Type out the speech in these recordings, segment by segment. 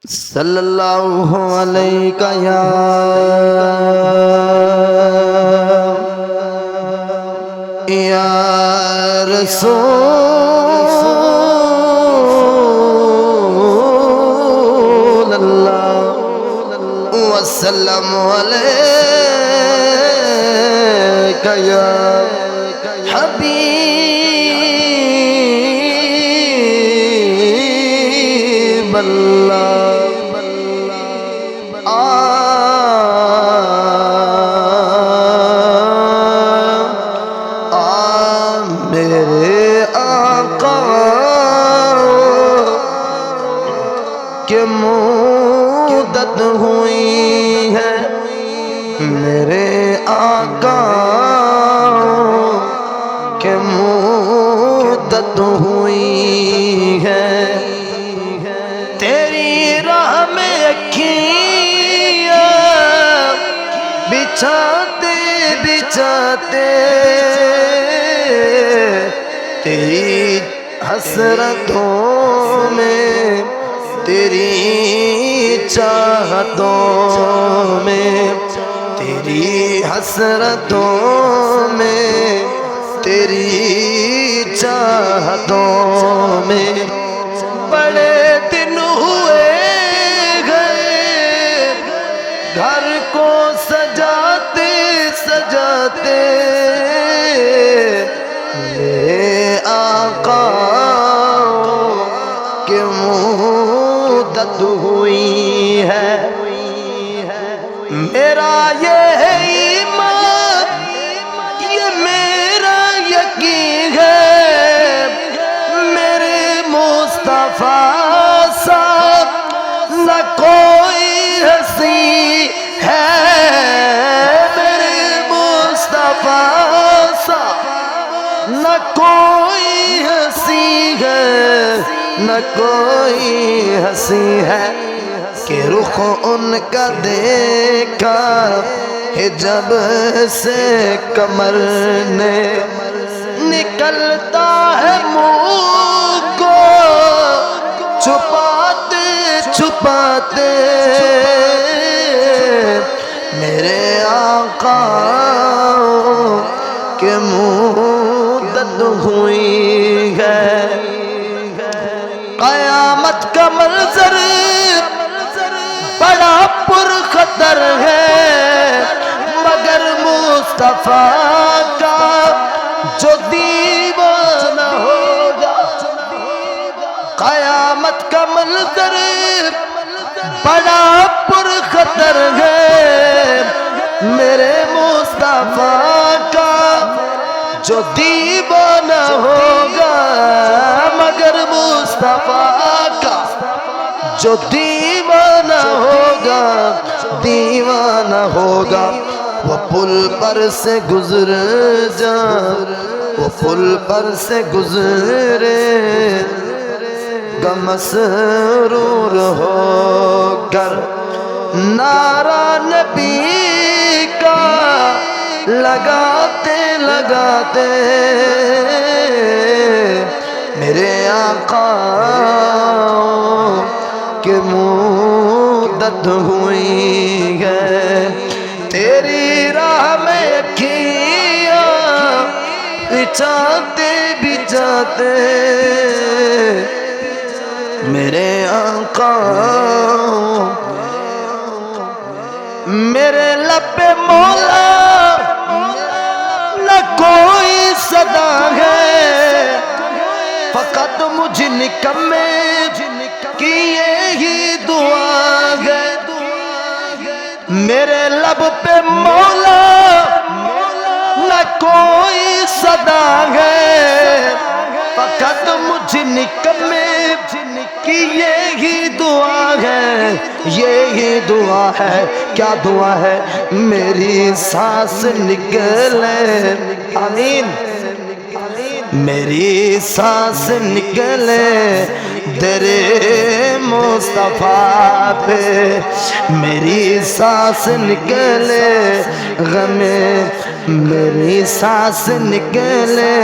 सल्लल्लाहु अलैका या रसूल अल्लाह वसल्लम अलैका या हबीब अल्लाह। मेरे आका के मुद्दत हुई है, मेरे आका के मुद्दत हुई है। तेरी राह में अखियाँ बिछाते बिछाते तेरी हसरतों में, तेरी चाहतों में, तेरी हसरतों में, तेरी चाहतों में बड़े दिन हुए गए घर को सजाते सजाते। आका के मुद्दत हुई है, मेरा ये है ईमान, ये मेरा यकीन है। मेरे मुस्तफा सा न कोई हंसी है, मेरे मुस्तफा सा न कोई हंसी है, न कोई हंसी है कि रुख उनका देखा है जब से कमर ने निकलता है मुँह को छुपाते छुपाते। मेरे आका के मुद्दत हुई है, क़यामत का मंज़र बड़ा पुरखतर है, मगर मुस्तफा का जो दीवाना होगा। क़यामत का मंज़र बड़ा पुरखतर है, मेरे मुस्तफा का जो दीवाना होगा, मगर मुस्तफा का जो दीवाना होगा, दीवाना होगा। वो पुल पर से गुजर जा, वो पुल पर से गुजरे गमसरूर होकर नारा नबी का लगाते लगाते। मेरे आका के मुद्दत हुई है, तेरी राह में अखियाँ बिछाते बिछाते। मेरे आका मेरे लब पे मौला न कोई सदा है, फकत मुझे निकम्मे की यही दुआ है। मेरे लब पे मौला न कोई सदा है, फकत मुझे निकम्मे की यही दुआ है, यही दुआ है। क्या दुआ है? मेरी सांस निकले, आमीन, मेरी सांस निकले तेरे मुस्तफा पे, मेरी सांस निकले गमे, मेरी सांस निकले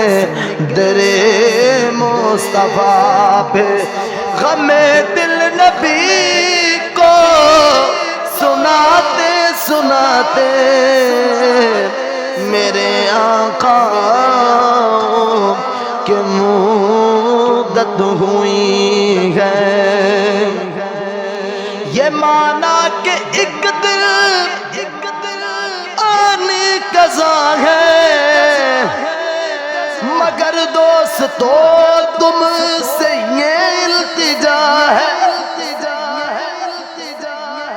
तेरे मुस्तफा पे, गमे दिल नबी موت ہوئی ہے، یہ مانا کہ ایک دل آنے قضا ہے، مگر دوستو تم سے یہ التجا ہے،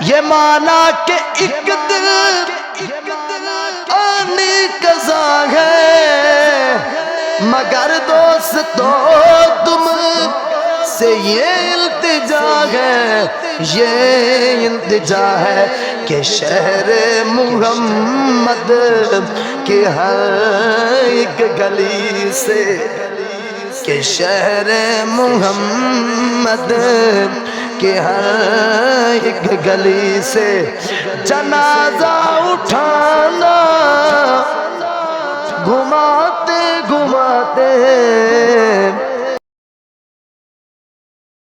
یہ مانا کہ ایک دل آنے قضا ہے، مگر دوستو تم سے یہ التجا ہے، یہ التجا ہے کہ شہر محمد کے ہر ایک گلی سے، کہ شہر محمد کے ہر ایک گلی سے جنازہ اٹھا